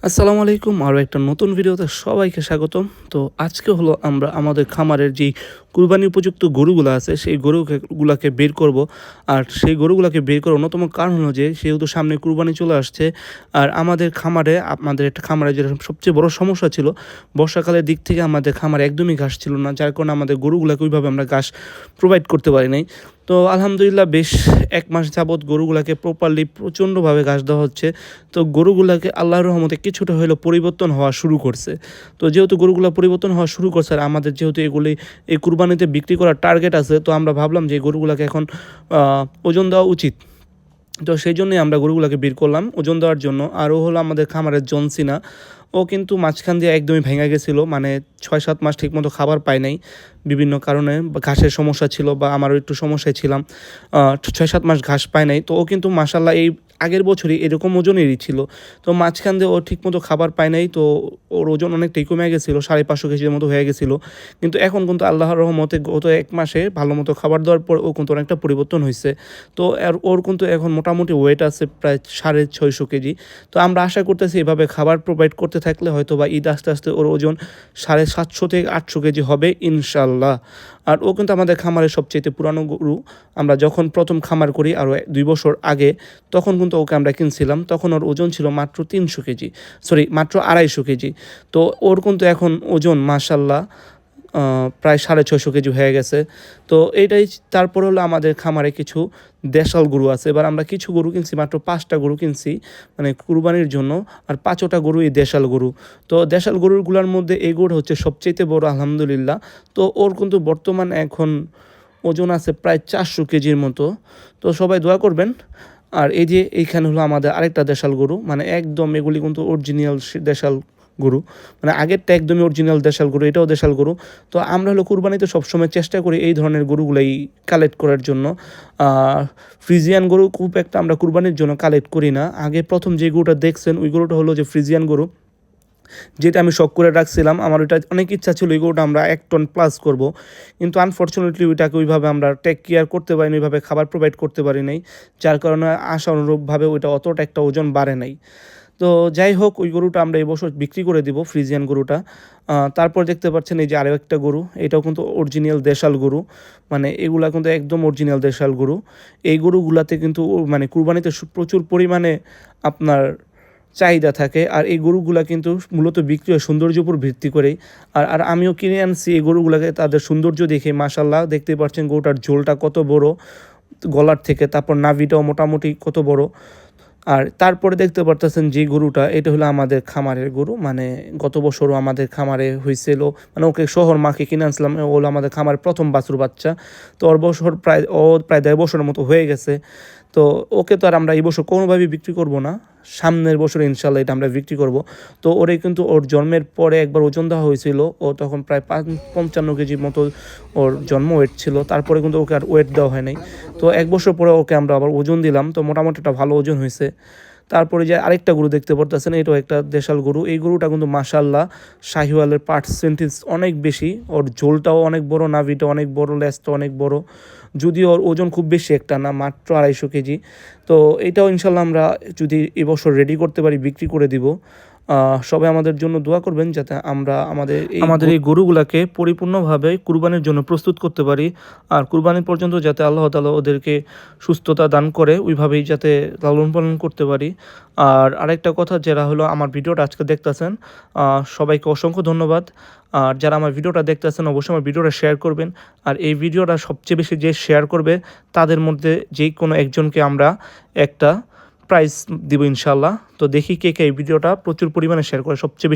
আসসালামু আলাইকুম। আরও একটা নতুন ভিডিওতে সবাইকে স্বাগতম। তো আজকে হলো আমরা আমাদের খামারের যেই কুরবানি উপযুক্ত গরুগুলো আছে সেই গুলাকে বের করব। আর সেই গরুগুলাকে বের করার অন্যতম কারণ হলো যে যেহেতু সামনে কুরবানি চলে আসছে, আর আমাদের একটা খামারে যেটা সবচেয়ে বড় সমস্যা ছিল, বর্ষাকালের দিক থেকে আমাদের খামারে একদমই ঘাস ছিল না, যার কারণে আমাদের গরুগুলাকে ওইভাবে আমরা ঘাস প্রোভাইড করতে পারি নাই। তো আলহামদুলিল্লাহ বেশ ১ মাস যাবৎ গরুগুলাকে প্রপারলি প্রচণ্ডভাবে ঘাস দেওয়া হচ্ছে। তো গরুগুলাকে আল্লাহর রহমতে কিছুটা হলেও পরিবর্তন হওয়া শুরু করছে। তো যেহেতু গরুগুলা পরিবর্তন হওয়া শুরু করছে, আর আমাদের যেহেতু এই কুরবানিতে বিক্রি করার টার্গেট আছে, তো আমরা ভাবলাম যে এই গরুগুলাকে এখন ওজন দেওয়া উচিত। তো সেই জন্যই আমরা গরুগুলাকে বের করলাম ওজন দেওয়ার জন্য। আরও হলো আমাদের খামারের জনসিনা, ও কিন্তু মাঝখান দিয়ে একদমই ভেঙে গেছিলো, মানে ৬-৭ মাস ঠিকমতো খাবার পায় নাই বিভিন্ন কারণে, ঘাসের সমস্যা ছিল বা আমারও একটু সমস্যায় ছিলাম। ৬-৭ মাস ঘাস পায় নাই, তো ও কিন্তু মাশাল্লাহ এই আগের বছরই এরকম ওজনেরই ছিল। তো মাঝখান দিয়ে ও ঠিকমতো খাবার পায় নাই, তো ওর ওজন অনেকটাই কমে গেছিলো, ৫৫০ কেজির মতো হয়ে গেছিলো। কিন্তু এখন কিন্তু আল্লাহর রহমতে গত ১ মাসে ভালো মতো খাবার দেওয়ার পর ও কিন্তু অনেকটা পরিবর্তন হয়েছে। তো ওর কিন্তু এখন মোটামুটি ওয়েট আছে প্রায় ৬৫০ কেজি। তো আমরা আশা করতেছি এভাবে খাবার প্রোভাইড করতে থাকলে হয়তো বা ঈদ আস্তে আস্তে ওর ওজন ৭৫০ থেকে ৮০০ কেজি হবে ইনশাল্লাহ। আর ও কিন্তু আমাদের খামারের সবচেয়ে পুরানো গরু। আমরা যখন প্রথম খামার করি আরও ২ বছর আগে, তখন কিন্তু ওকে আমরা কিনছিলাম, তখন ওর ওজন ছিল মাত্র ৩০০ কেজি, মাত্র ২৫০ কেজি। তো ওর কিন্তু এখন ওজন মাশাল্লাহ প্রায় ৬৫০ কেজি হয়ে গেছে। তো এইটাই। তারপর হলো আমাদের খামারে কিছু দেশাল গরু আছে। এবার আমরা কিছু গরু কিনছি, মাত্র ৫টা গরু কিনছি মানে কুরবানির জন্য, আর ৫টা গরু এই দেশাল গরু। তো দেশাল গরুগুলোর মধ্যে এই গরু হচ্ছে সবচেয়ে বড় আলহামদুলিল্লাহ। তো ওর কিন্তু বর্তমান এখন ওজন আছে প্রায় ৪০০ কেজির মতো। তো সবাই দোয়া করবেন। আর এই যে এইখানে হলো আমাদের আরেকটা দেশাল গরু, মানে একদম এগুলি কিন্তু অরিজিনাল দেশাল গরু, মানে আগেরটা একদমই অরিজিনাল দেশাল গরু, এটাও দেশাল গরু। তো আমরা হলো কুরবানিতে সবসময় চেষ্টা করি এই ধরনের গরুগুলাই কালেক্ট করার জন্য। ফ্রিজিয়ান গরু খুব একটা আমরা কুরবানির জন্য কালেক্ট করি না। আগে প্রথম যে গরুটা দেখছেন ওই গরুটা হলো যে ফ্রিজিয়ান গরু, যেটা আমি শখ করে রাখছিলাম। আমার ওইটা অনেক ইচ্ছা ছিল এই গরুটা আমরা ১ টন প্লাস করব, কিন্তু আনফর্চুনেটলি ওইটাকে ওইভাবে আমরা টেক কেয়ার করতে পারিনি, ওইভাবে খাবার প্রোভাইড করতে পারি নাই, যার কারণে আশা অনুরূপভাবে ওইটা অতটা একটা ওজন বাড়ে নাই। তো যাই হোক, ওই গরুটা আমরা এই বছর বিক্রি করে দিব, ফ্রিজিয়ান গরুটা। তারপর দেখতে পাচ্ছেন এই যে আরও একটা গরু, এটাও কিন্তু অরিজিনাল দেশাল গরু, মানে এগুলা কিন্তু একদম অরিজিনাল দেশাল গরু। এই গরুগুলাতে কিন্তু মানে কুরবানিতে প্রচুর পরিমাণে আপনার চাহিদা থাকে, আর এই গরুগুলা কিন্তু মূলত বিক্রি হয় সৌন্দর্যের উপর ভিত্তি করেই। আর আমিও কিনে আনছি এই গরুগুলাকে তাদের সৌন্দর্য দেখে। মাশাল্লাহ দেখতে পাচ্ছেন গরুটার ঝোলটা কত বড় গলার থেকে, তারপর নাভিটাও মোটামুটি কত বড়। আর তারপরে দেখতে পারতেছেন যে গরুটা, এটা হলো আমাদের খামারের গরু, মানে গত বছরও আমাদের খামারে হয়েছিল, মানে ওকে শহর মাকে কিনে আনছিলাম, ও হলো আমাদের খামারের প্রথম বাছুর বাচ্চা। তো প্রায় ১.৫ বছরের মতো হয়ে গেছে। তো ওকে তো আর আমরা এই বছর কোনোভাবেই বিক্রি করব না, সামনের বছর ইনশাল্লাহ এটা আমরা বিক্রি করব। তো ওরে কিন্তু ওর জন্মের পরে একবার ওজন দেওয়া হয়েছিল, ও তখন প্রায় ৫৫ কেজির মতো ওর জন্ম ওয়েট ছিল। তারপরে কিন্তু ওকে আর ওয়েট দেওয়া হয় নাই। তো ১ বছর পরে ওকে আমরা আবার ওজন দিলাম, তো মোটামুটি একটা ভালো ওজন হয়েছে। তারপরে যে আরেকটা গরু দেখতে পারতেছেন, এটাও একটা দেশাল গরু। এই গরুটা কিন্তু মাশাল্লাহ শাহিওয়ালের পার্সেন্টেজ অনেক বেশি, ওর ঝোলটাও অনেক বড়, নাভিটা অনেক বড়, লেজটা অনেক বড়। যদিও ওর ওজন খুব বেশি একটা না, মাত্র ২৫০ কেজি। তো এটাও ইনশাল্লাহ আমরা যদি এবছর রেডি করতে পারি বিক্রি করে দিব। সবাই আমাদের জন্য দোয়া করবেন যাতে আমরা আমাদের এই গরুগুলাকে পরিপূর্ণভাবে কুরবানির জন্য প্রস্তুত করতে পারি, আর কুরবানি পর্যন্ত যাতে আল্লাহ তাআলা ওদেরকে সুস্থতা দান করে ওইভাবেই যাতে লালন পালন করতে পারি। আর আরেকটা কথা, যারা হলো আমার ভিডিওটা আজকে দেখতেছেন, সবাইকে অসংখ্য ধন্যবাদ। আর যারা আমার ভিডিওটা দেখতেছেন অবশ্যই আমার ভিডিওটা শেয়ার করবেন। আর এই ভিডিওটা সবচেয়ে বেশি যে শেয়ার করবে তাদের মধ্যে যেই কোনো একজনকে আমরা একটা প্রাইজ দিব ইনশাল্লাহ। তো দেখি কে কে এই ভিডিওটা প্রচুর পরিমাণে শেয়ার করে সবচেয়ে